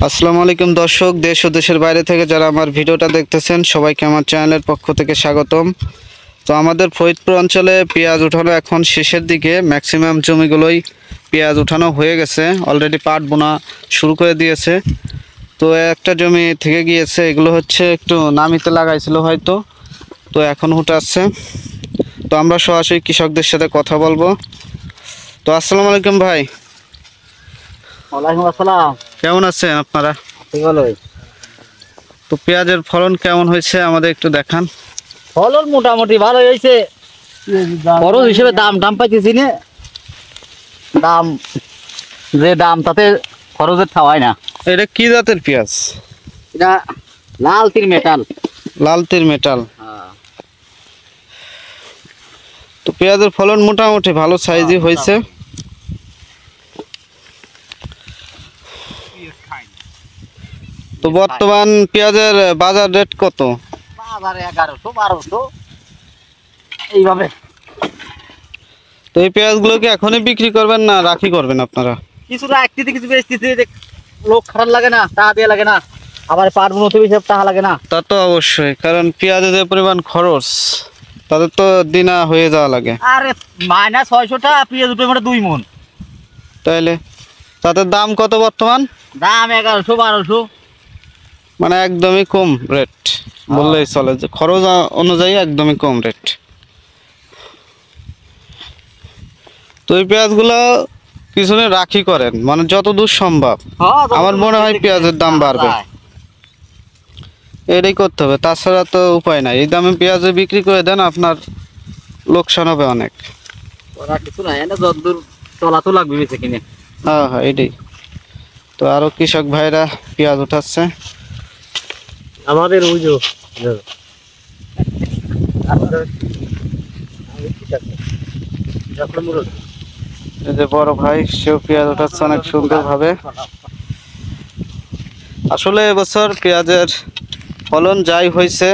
আসসালামু আলাইকুম দর্শক, দেশ ও দেশের বাইরে থেকে যারা আমার ভিডিওটা দেখতেছেন সবাইকে আমার চ্যানেলের পক্ষ থেকে স্বাগতম। তো আমাদের ফরিদপুর অঞ্চলে পেঁয়াজ উঠানো এখন শেষের দিকে, ম্যাক্সিমাম জমিগুলোই পেঁয়াজ উঠানো হয়ে গেছে, অলরেডি পাট বোনা শুরু করে দিয়েছে। তো একটা জমি থেকে গিয়েছে, এগুলো হচ্ছে একটু নামিতে লাগাইছিল হয়তো, তো এখন উঠাচ্ছে। তো আমরা সরাসরি কৃষকদের সাথে কথা বলবো। তো আসসালামু আলাইকুম ভাই। ওয়ালাইকুম আসসালাম। কেমন আছেন আপনারা? ঠিক ভালোই। তো পেঁয়াজের ফলন কেমন হয়েছে আমাদের একটু দেখান। ফলন মোটামুটি ভালো হয়েছে, খরচ হিসেবে দাম পাইতেছি না। দাম যে দাম তাতে খরচের ঠাওয়ায় না। এটা কি জাতের পেঁয়াজ? এটা লাল তীর মেটাল। লাল তীর মেটাল। তো পেঁয়াজের ফলন মোটামুটি ভালো সাইজই হয়েছে। তো বর্তমান পেঁয়াজের বাজার রেট কত? বাজারে 1100-1200 এইভাবে। তো এই পেঁয়াজগুলো কি এখনই বিক্রি করবেন না রাখি করবেন আপনারা? কিছু রাখতেছি, কিছু বেচতেছি। লোক খারাপ লাগে না, টাকা দিয়ে লাগে না, আবার পাট বুনতে বেশি টাকা লাগে না। তা তো অবশ্যই, কারণ পেঁয়াজের যে পরিমাণ খরচ তাদের তো দিনা হয়ে যাওয়া লাগে। আরে মাইনাস 600 টাকা পেঁয়াজ উঠে মানে 2 মণ। তাইলে তাদের দাম কত বর্তমান? দাম 1100-1200। মানে একদমই কম রেট বললেই চলে, যে খরচ অনুযায়ী একদমই কম রেট। তো এই পেঁয়াজগুলো পিছনে রাখি করেন, মানে যতদূর সম্ভব। আমার মনে হয় পেঁয়াজের দাম বাড়বে, এটাই করতে হবে, তাছাড়া তো উপায় নাই। এই দামে পেঁয়াজ বিক্রি করে দেন, আপনার লোকসান হবে অনেক। ওরা কিছু নাই, না যতদূর চলা তো লাগবে বেঁচে কিনে। হ্যাঁ হ্যাঁ, এটাই তো। আরো কৃষক ভাইরা পেঁয়াজ উঠাচ্ছে আমাদের এই যে বড় ভাই, সেও পেঁয়াজ উঠাচ্ছে অনেক সুন্দর ভাবে। আসলে এবছর পেঁয়াজের ফলন যাই হয়েছে,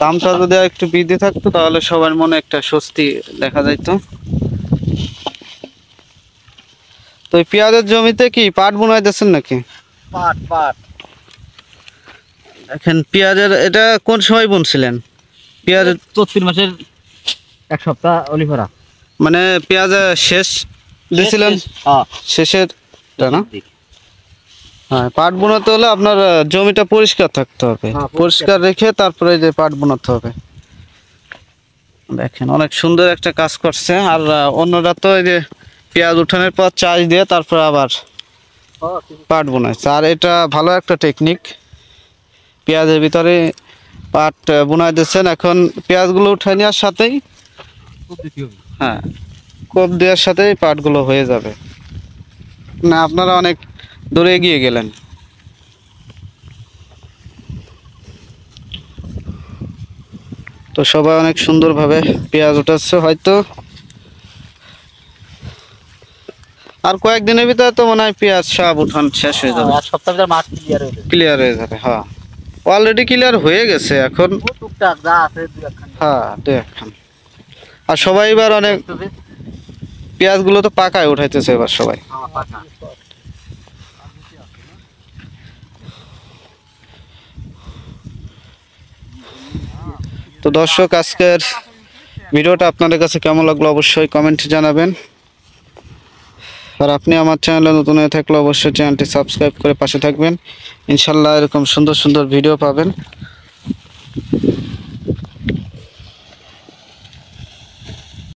দামটা যদি একটু বৃদ্ধি থাকতো তাহলে সবার মনে একটা স্বস্তি দেখা যাইতো। তো এই পেঁয়াজের জমিতে কি পাট বুনাই দিচ্ছেন নাকি? পাট এখন পেঁয়াজের এটা কোন সময় বুনছিলেন? পেঁয়াজের চৈত্র মাসের 1 সপ্তাহ অলিফরা, মানে পেঁয়াজ শেষ দিছিলেন, শেষের না? হ্যাঁ, পাট বোনাতে হলে আপনার জমিটা পরিষ্কার থাকতে হবে, পরিষ্কার রেখে তারপরে যে পাট বোনাতে হবে। দেখেন অনেক সুন্দর একটা কাজ করছে। আর অন্যরা তো এই যে পেঁয়াজ উঠানোর পর চাষ দিয়ে তারপর আবার পাট বোনাচ্ছে, আর এটা ভালো একটা টেকনিক। পেঁয়াজের ভিতরে পাট বোনাই দিচ্ছেন, এখন পেঁয়াজগুলো উঠাই নেওয়ার সাথেই হ্যাঁ কোপ দেওয়ার সাথেই পাটগুলো হয়ে যাবে। না, আপনারা অনেক দূরে এগিয়ে গেলেন। তো সবাই অনেক সুন্দরভাবে পেঁয়াজ উঠাচ্ছে, হয়তো আর কয়েকদিনের ভিতরে তো মনে হয় পেঁয়াজ সব উঠান শেষ হয়ে যাবে। 1 সপ্তাহের ভিতর মাছ ক্লিয়ার হয়ে যাবে। হ্যাঁ, অলরেডি ক্লিয়ার হয়ে গেছে এখন। টুকটাক যা আছে 2-1 হ্যাঁ, 2-1 আর সবাই এবার অনেক পেঁয়াজগুলো তো পাকায় উঠাইতেছে এবার সবাই। তো দর্শক, আজকের ভিডিওটা আপনাদের কাছে কেমন লাগলো অবশ্যই কমেন্টে জানাবেন। আর আপনি আমার চ্যানেলে নতুন হয়ে থাকলে অবশ্যই চ্যানেলটি সাবস্ক্রাইব করে পাশে থাকবেন। ইনশাল্লাহ এরকম সুন্দর সুন্দর ভিডিও পাবেন।